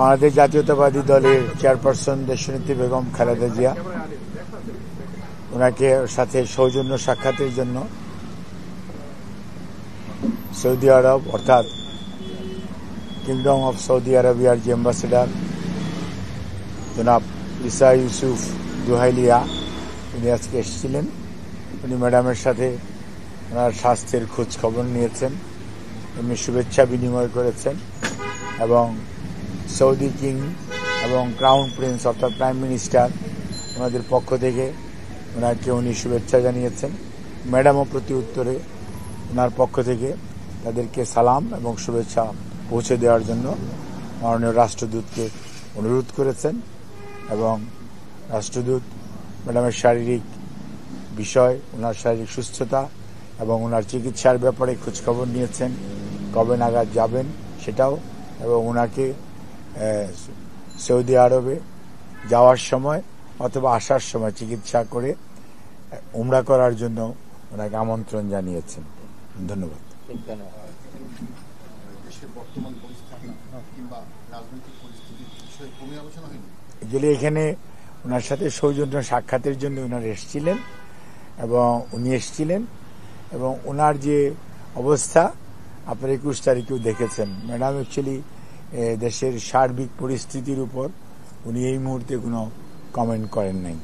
বাংলাদেশ জাতীয়তাবাদী দলের চেয়ারপারসন দেশনেত্রী বেগম খালেদা জিয়া ওনাকে সাথে সৌজন্য সাক্ষাতের জন্য সৌদি আরব অর্থাৎ কিংডম অফ সৌদি আরবিয়ার যে অ্যাম্বাসেডার জনাব ইসা ইউসুফ দুহাইলিয়া উনি আজকে এসেছিলেন। উনি ম্যাডামের সাথে ওনার স্বাস্থ্যের খোঁজ খবর নিয়েছেন, এমনি শুভেচ্ছা বিনিময় করেছেন এবং সৌদি কিং এবং ক্রাউন প্রিন্স অর্থাৎ প্রাইম মিনিস্টার ওনাদের পক্ষ থেকে ওনাকে উনি শুভেচ্ছা জানিয়েছেন। ম্যাডামও প্রতি উত্তরে ওনার পক্ষ থেকে তাদেরকে সালাম এবং শুভেচ্ছা পৌঁছে দেওয়ার জন্য মাননীয় রাষ্ট্রদূতকে অনুরোধ করেছেন এবং রাষ্ট্রদূত ম্যাডামের শারীরিক বিষয়, ওনার শারীরিক সুস্থতা এবং ওনার চিকিৎসার ব্যাপারে খোঁজখবর নিয়েছেন, কবে নাগাদ যাবেন সেটাও, এবং ওনাকে সৌদি আরবে যাওয়ার সময় অথবা আসার সময় চিকিৎসা করে উমরা করার জন্য ওনাকে আমন্ত্রণ জানিয়েছেন। ধন্যবাদ। এগুলি এখানে ওনার সাথে সৌজন্য সাক্ষাতের জন্য ওনারা এসেছিলেন এবং উনি এসেছিলেন এবং ওনার যে অবস্থা আপনার 21 তারিখেও দেখেছেন। ম্যাডাম অ্যাকচুয়ালি দেশের সার্বিক পরিস্থিতির উপর উনি এই মুহূর্তে কোনো কমেন্ট করেন নাই।